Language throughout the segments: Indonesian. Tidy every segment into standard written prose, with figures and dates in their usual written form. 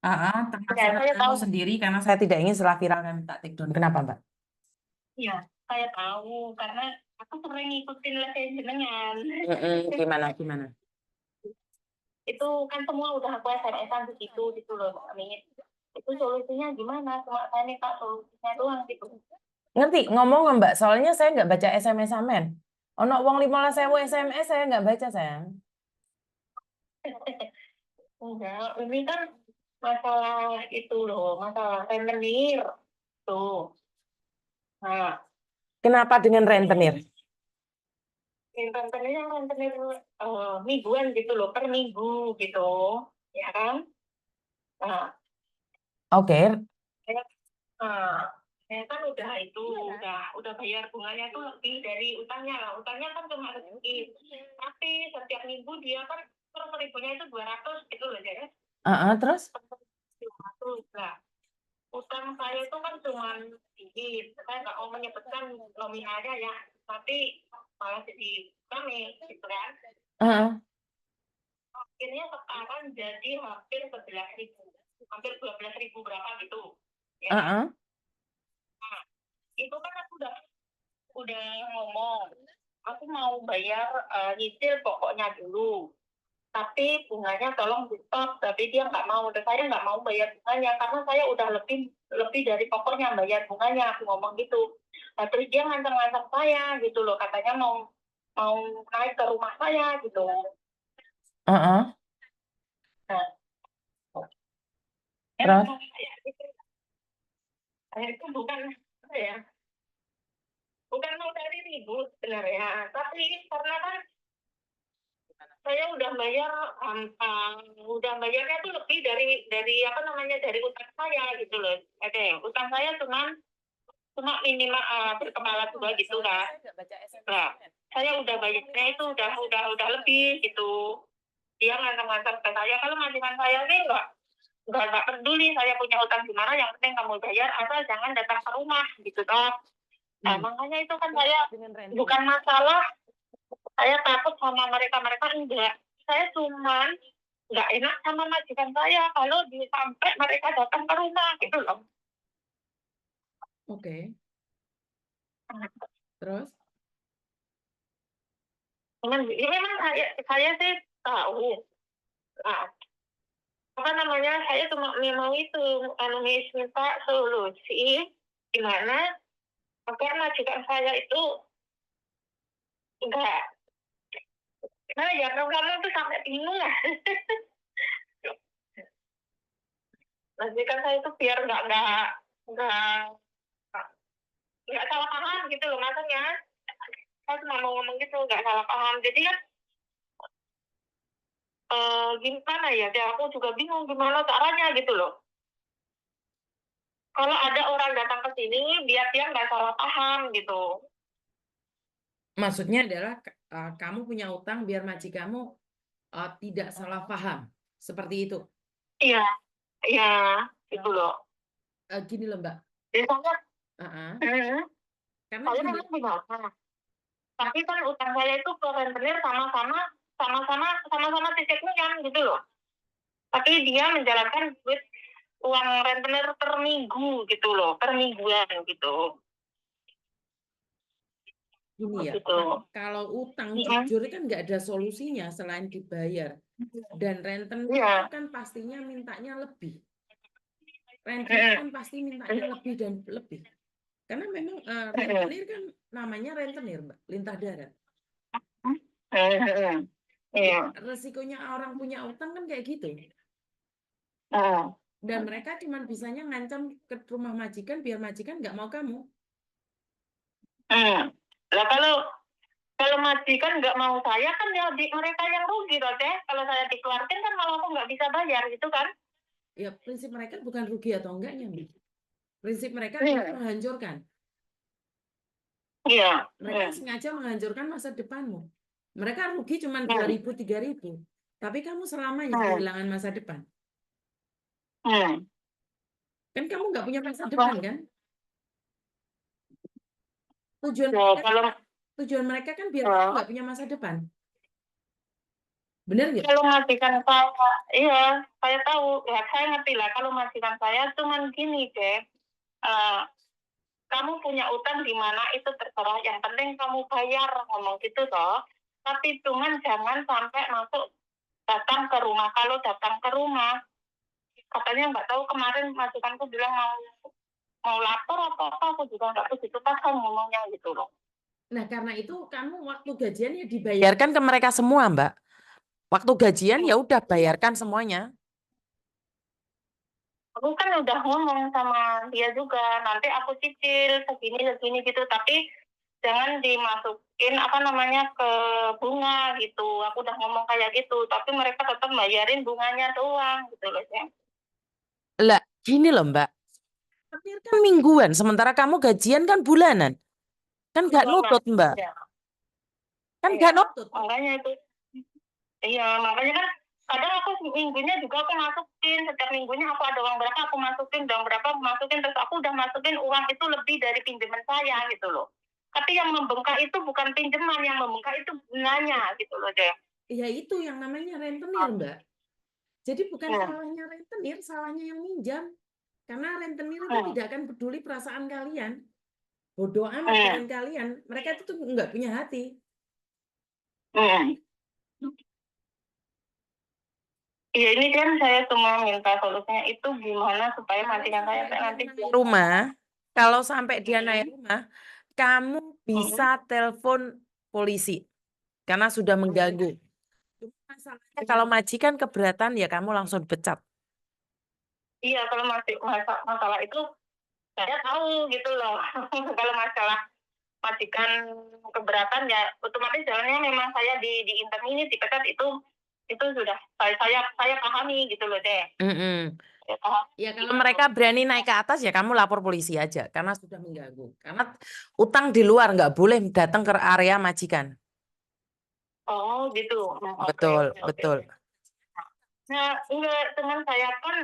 Ya, Termasuk saya kamu tahu. sendiri karena saya tidak ingin setelah viral kami minta take down. Kenapa, Mbak? Ya, saya tahu karena aku sering ngikutin lesson jenengan. Gimana, gimana? Itu kan semua udah aku SMS-an begitu gitu loh, Amin. Itu solusinya gimana? Cuma saya minta solusinya doang gitu. Ngerti ngomong Mbak, soalnya saya nggak baca SMS amen. Ono wong 15.000 SMS saya nggak baca, sayang. Enggak, ini kan masalah itu loh, masalah rentenir tuh. Nah, Kenapa dengan rentenir? rentenir mingguan gitu loh, per minggu gitu, ya kan? Nah, Oke, saya, nah, saya kan udah itu, udah bayar bunganya tuh lebih dari utangnya lah. Utangnya kan cuma sedikit, tapi setiap minggu dia kan per ribunya itu 200 gitu loh, ya. terus? 200 lah. Utang saya itu kan cuma sedikit, saya nggak mau menyebutkan nominalnya ya, tapi malah jadi kami gitu kan. Akhirnya sekarang jadi hampir 11.000, hampir 12.000 berapa gitu, ya kan? Nah, itu kan aku udah ngomong, aku mau bayar nyicil pokoknya dulu, tapi bunganya tolong di stop. Tapi dia nggak mau, dan saya nggak mau bayar bunganya karena saya udah lebih dari pokoknya bayar bunganya, aku ngomong gitu. Nah, terus dia ngancam-ngancam saya gitu loh, katanya mau naik ke rumah saya gitu. Nah, Terus? saya itu bukan apa ya, bukan mau cari ribut sebenarnya, tapi karena kan saya udah bayarnya tuh lebih dari apa namanya, dari utang saya gitu loh. Oke, utang saya cuma minimal berkepala dua gitu kan. Nah, saya udah bayarnya itu udah lebih gitu. Dia ngancam-ngancam ke saya, kalau majikan saya sih nggak peduli saya punya utang gimana, yang penting kamu bayar asal jangan datang ke rumah gitu toh. Nah, makanya itu kan saya bukan masalah saya takut sama mereka enggak. Saya cuman nggak enak sama majikan saya kalau sampai mereka datang ke rumah gitu loh. Oke. Terus? Memang saya sih tahu. Nah, apa namanya, saya cuma mau itu minta solusi gimana agar majikan saya itu enggak, nah ya kamu tuh sampai bingung lah. Majikan saya itu biar nggak salah paham gitu loh, makanya saya cuma mau ngomong gitu, nggak salah paham. Jadi kan gimana ya, aku juga bingung gimana caranya gitu loh. Kalau ada orang datang ke sini biar dia nggak salah paham gitu. Maksudnya adalah kamu punya utang biar kamu tidak salah paham. Seperti itu. Iya, iya, gitu loh. Gini loh, Mbak. Biasanya Karena saya gini, memang gimana, tapi kan utang saya itu ke rentenir sama-sama titiknya kan gitu loh. Tapi dia menjalankan duit uang rentenir per minggu gitu loh, per mingguan gitu. gini ya, Gitu. kalau utang jujur kan nggak ada solusinya selain dibayar. Dan rentenir kan pastinya mintanya lebih. Rentenir kan pasti mintanya lebih dan lebih. Karena memang rentenir kan namanya rentenir, Mbak, lintah darat. Iya. Resikonya orang punya utang kan kayak gitu. Dan mereka cuma bisanya ngancam ke rumah majikan biar majikan nggak mau kamu. Lah kalau majikan nggak mau saya kan ya mereka yang rugi toh teh. Kalau saya dikeluarkan kan malah aku nggak bisa bayar gitu kan. Ya prinsip mereka bukan rugi atau enggaknya, Mbak. Prinsip mereka adalah menghancurkan. Iya. Mereka sengaja menghancurkan masa depanmu. Mereka rugi cuma 2.000, 3.000. Tapi kamu selamanya kehilangan masa depan. Kan kamu nggak punya masa depan kan? Tujuan mereka kan biar kamu nggak punya masa depan. Bener nggak? Kalau majikan saya, iya, saya tahu. Ya, saya ngerti lah. Kalau majikan saya cuman gini deh. eh, Kamu punya utang di mana itu terserah. Yang penting kamu bayar, ngomong gitu toh. Tapi cuman jangan sampai masuk datang ke rumah. Kalau datang ke rumah, katanya nggak tahu kemarin majikanku bilang mau lapor atau apa. Aku juga nggak begitu paham ngomongnya gitu loh. Nah, karena itu kamu waktu gajian ya dibayarkan ke mereka semua, Mbak. Waktu gajian ya udah bayarkan semuanya. Aku kan udah ngomong sama dia juga, nanti aku cicil segini segini gitu, tapi jangan dimasukin apa namanya ke bunga gitu. Aku udah ngomong kayak gitu, tapi mereka tetap bayarin bunganya doang gitu loh ya. Lah, gini loh, Mbak. Rentenir kan mingguan, sementara kamu gajian kan bulanan. Kan nggak Bulanan. nutut, Mbak. Ya, Kan iya. nggak nutut. Makanya itu. Iya, makanya kan kadang aku minggunya juga aku masukin, setiap minggunya aku ada uang berapa aku masukin, uang berapa aku masukin, terus aku udah masukin uang itu lebih dari pinjaman saya gitu loh. Tapi yang membengkak itu bukan pinjaman, yang membengkak itu bunganya gitu loh deh. Ya itu yang namanya rentenir, Mbak. Jadi bukan Hmm. salahnya rentenir, salahnya yang minjam. Karena rentenir itu Hmm. tidak akan peduli perasaan kalian. Bodoh amat Hmm. dengan kalian. Mereka itu tuh nggak punya hati. Hmm. Iya ini kan saya cuma minta solusinya itu gimana supaya majikan saya nanti Rumah, kalau sampai dia naik rumah, kamu Hmm. bisa telepon polisi karena sudah mengganggu. Masalahnya kalau majikan keberatan ya kamu langsung pecat. Iya kalau masih masalah itu saya tahu gitu loh. Kalau masalah majikan keberatan ya otomatis jalannya memang saya di intern ini dipecat itu sudah saya pahami gitu loh deh. Ya, paham. Ya kalau mereka berani naik ke atas ya kamu lapor polisi aja karena sudah mengganggu. Karena utang di luar nggak boleh datang ke area majikan. Oh gitu. Oke, Betul, oke, oke. betul. Nah enggak dengan saya kan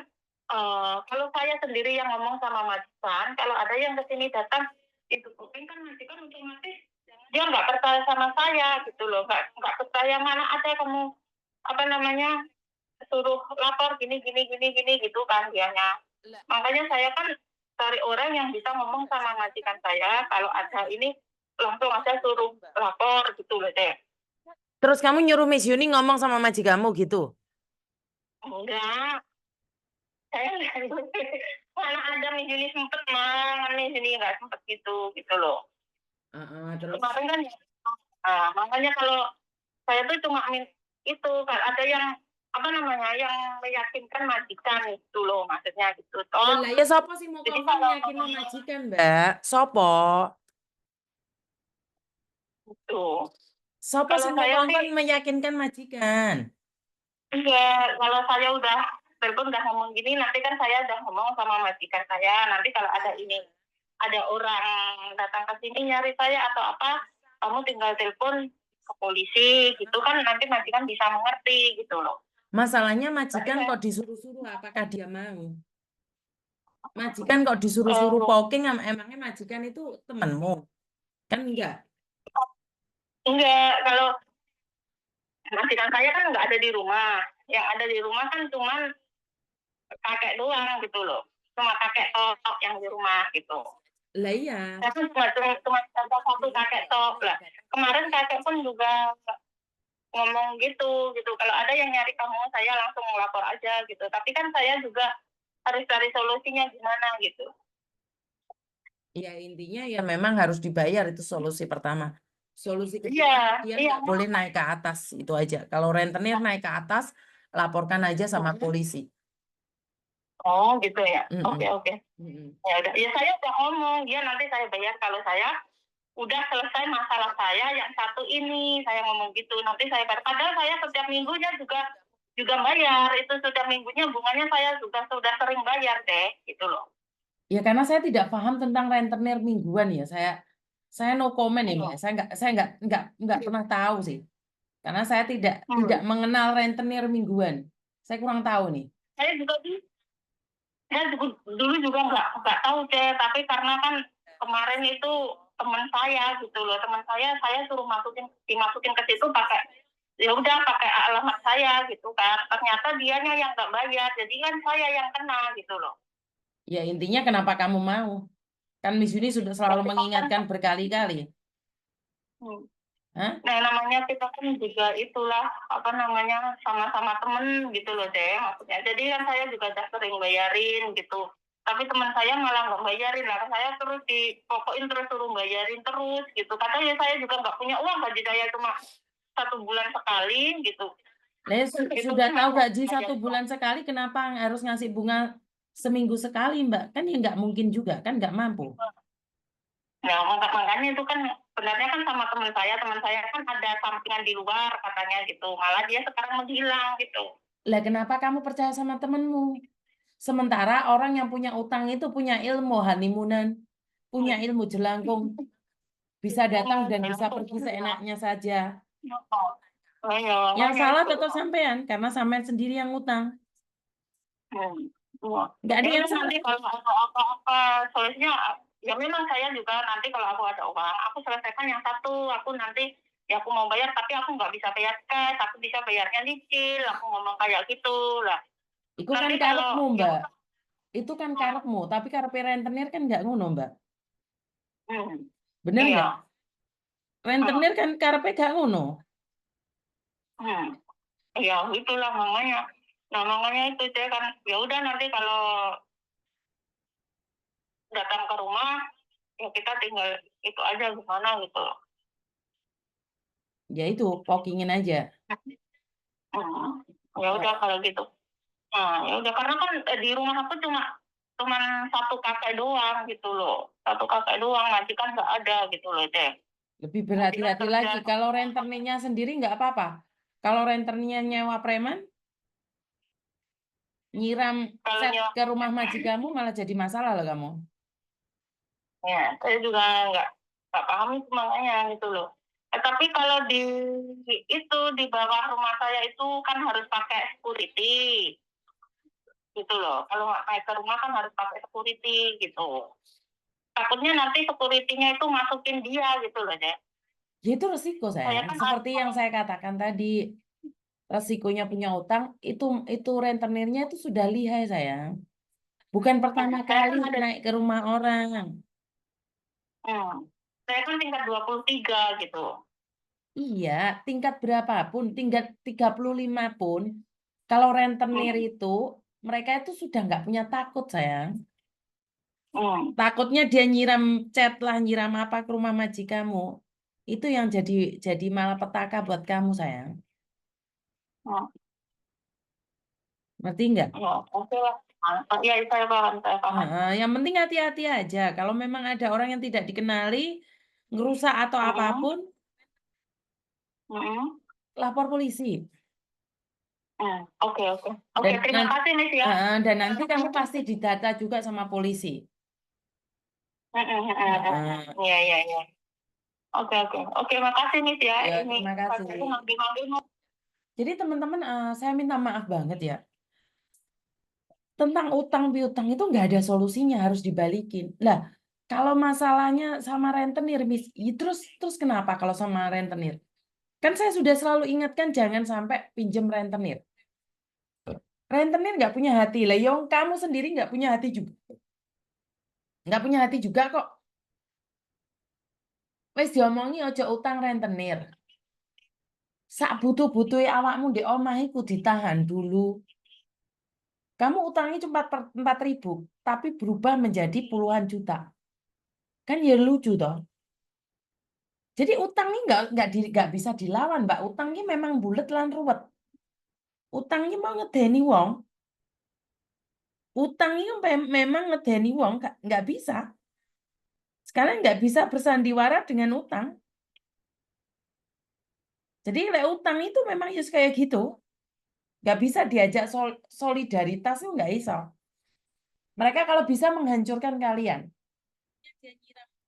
kalau saya sendiri yang ngomong sama majikan, kalau ada yang kesini datang itu kan majikan otomatis dia nggak percaya sama saya gitu loh, nggak percaya mana ada kamu apa namanya suruh lapor gini gini gini gini gitu kan dianya. Makanya saya kan cari orang yang bisa ngomong sama majikan saya kalau ada ini langsung aja suruh lapor gitu loh deh. Terus kamu nyuruh Miss Yuni ngomong sama majikanmu gitu? Enggak, saya nggak mana ada Miss Juni sempet mah, Miss Juni nggak sempet gitu loh. Terus Kemarin kan ya, makanya kalau saya tuh cuma itu kalau ada yang apa namanya yang meyakinkan majikan itu loh maksudnya gitu toh. lah ya sopo sih mau Jadi kongkon kalau yakin majikan, Mbak? Sopo? itu Sopo kalau sih mau saya sih kongkon meyakinkan majikan? enggak, kalau saya udah telepon udah ngomong gini nanti kan saya udah ngomong sama majikan saya nanti kalau ada ini ada orang datang ke sini nyari saya atau apa kamu tinggal telepon ke polisi gitu kan nanti majikan bisa mengerti gitu loh. Masalahnya Tapi majikan saya kok disuruh-suruh, apakah dia mau? Majikan kok disuruh-suruh oh, poking, emangnya majikan itu temanmu? Kan enggak. enggak kalau majikan saya kan nggak ada di rumah yang ada di rumah kan cuman kakek doang gitu loh cuma kakek tok yang di rumah gitu. Lah iya. Saya kan cuma satu kakek tok lah kemarin kakek pun juga ngomong gitu kalau ada yang nyari kamu saya langsung lapor aja gitu tapi kan saya juga harus cari solusinya gimana gitu. Ya intinya ya memang harus dibayar itu solusi pertama. Solusi kedua Iya, dia iya. nggak boleh naik ke atas itu aja. Kalau rentenir naik ke atas, laporkan aja sama polisi. Oh gitu ya. Oke, Mm-mm. oke. Mm-mm. Ya udah ya saya udah ngomong dia nanti saya bayar kalau saya udah selesai masalah saya yang satu ini saya ngomong gitu nanti saya bayar padahal saya setiap minggunya juga bayar itu setiap minggunya bunganya saya juga sudah sering bayar deh gitu loh. Ya karena saya tidak paham tentang rentenir mingguan ya. Saya no comment ya, Mbak. Saya nggak pernah tahu sih. Karena saya tidak Hmm. mengenal rentenir mingguan. Saya kurang tahu nih. Saya juga dulu juga nggak tahu deh tapi karena kan kemarin itu teman saya gitu loh teman saya suruh dimasukin ke situ pakai ya udah pakai alamat saya gitu kan. Ternyata dianya yang nggak bayar, jadi kan saya yang kena gitu loh. Ya intinya kenapa kamu mau? Kan Miss Yuni sudah Ya selalu kita kan, mengingatkan berkali-kali. hmm. Hah? Nah namanya kita kan juga itulah apa namanya sama-sama temen gitu loh deh maksudnya. Jadi kan saya juga udah sering bayarin gitu. Tapi teman saya malah nggak bayarin lah. Saya terus dipokokin terus suruh bayarin terus gitu. Katanya saya juga nggak punya uang, gaji saya cuma 1 bulan sekali gitu. Nah, Itu sudah kan tahu masih gaji aja. 1 bulan sekali, kenapa harus ngasih bunga seminggu sekali, Mbak? Kan ya nggak mungkin juga, kan nggak mampu. Nah, makanya itu kan sebenarnya kan sama teman saya kan ada sampingan di luar katanya gitu. Malah dia sekarang menghilang gitu. Lah kenapa kamu percaya sama temenmu? Sementara orang yang punya utang itu punya ilmu honeymoonan, punya ilmu jelangkung, bisa datang dan bisa pergi seenaknya saja. Oh, ya, Yang makanya salah itu. tetap sampean, karena sampean sendiri yang utang. Wah. Nggak Ya ada yang udah salah. nanti kalau ada apa-apa solusinya ya memang saya juga nanti kalau aku ada uang aku selesaikan yang satu, aku nanti ya aku mau bayar tapi aku nggak bisa bayar cash, aku bisa bayarnya nyicil, aku ngomong kayak gitu lah. Itu kan Nanti kalau karepmu, ya Mbak. udah, Itu kan karepmu, tapi karepe rentenir kan nggak ngono, Mbak. hmm, Bener iya, nggak? hmm, Rentenir kan karepe gak ngono. hmm, iya itulah namanya. Nah makanya itu saya kan ya udah nanti kalau datang ke rumah ya kita tinggal itu aja gimana gitu. Ya itu, pokingin aja. Hmm, ya Eh, udah kalau gitu. Nah, ya udah karena kan di rumah aku cuman satu kakek doang gitu loh. Satu kakek doang, majikan nggak ada gitu loh, Deh. Lebih Majikan berhati-hati kerja. lagi. Kalau rentenirnya sendiri nggak apa-apa. Kalau rentenirnya nyewa preman, nyiram Kalau set nyewa, ke rumah majikanmu malah jadi masalah loh kamu. ya, saya juga nggak paham itu makanya gitu loh. Tapi kalau itu di bawah rumah saya itu kan harus pakai security gitu loh. Kalau nggak naik ke rumah kan harus pakai security gitu. Takutnya nanti security-nya itu masukin dia gitu loh, Deh. Ya itu resiko Saya sayang. kan Seperti yang saya katakan tadi, resikonya punya utang itu rentenirnya itu sudah lihai sayang. Bukan pertama saya kan kali ada naik ke rumah orang. Hmm. Saya kan tingkat 23 gitu. Iya, tingkat berapapun, tingkat 35 pun, kalau rentenir Hmm. itu, mereka itu sudah nggak punya takut sayang. Hmm. Takutnya dia nyiram cat lah, nyiram apa ke rumah majikamu. Itu yang jadi malapetaka buat kamu sayang. Hmm. Ngerti nggak? Ya, oke lah. Mantap. Ya, saya paham, saya paham. Yang penting hati-hati aja. Kalau memang ada orang yang tidak dikenali, ngerusak atau Hmm. apapun, Hmm. lapor polisi. Hmm. Oke, oke. Oke, Dan, terima nan- kasih, Miss ya. dan nanti kamu pasti didata juga sama polisi. Iya, iya, iya. Oke, oke. Oke, makasih, Miss ya. Ya, Ini terima kasih. saya manggil-manggil. Jadi teman-teman, saya minta maaf banget ya. Tentang utang piutang itu nggak ada solusinya, harus dibalikin. Lah, kalau masalahnya sama rentenir, terus kenapa kalau sama rentenir? Kan saya sudah selalu ingatkan jangan sampai pinjem rentenir. Rentenir nggak punya hati. Lah, Yong, kamu sendiri nggak punya hati juga. Nggak punya hati juga kok. Wes diomongi ojo utang rentenir. Sak butuh-butuhe awakmu di omah iku ditahan dulu. Kamu utangnya cuma 4.000, tapi berubah menjadi puluhan juta. Kan ya lucu toh. Jadi utang ini nggak bisa dilawan, Mbak. Utang ini memang bulet lan ruwet. Utang ini mau ngedeni wong. Utang ini memang ngedeni wong nggak bisa. Sekarang nggak bisa bersandiwara dengan utang. Jadi lek utang itu memang ya kayak gitu. Nggak bisa diajak solidaritas itu nggak bisa. Mereka kalau bisa menghancurkan kalian.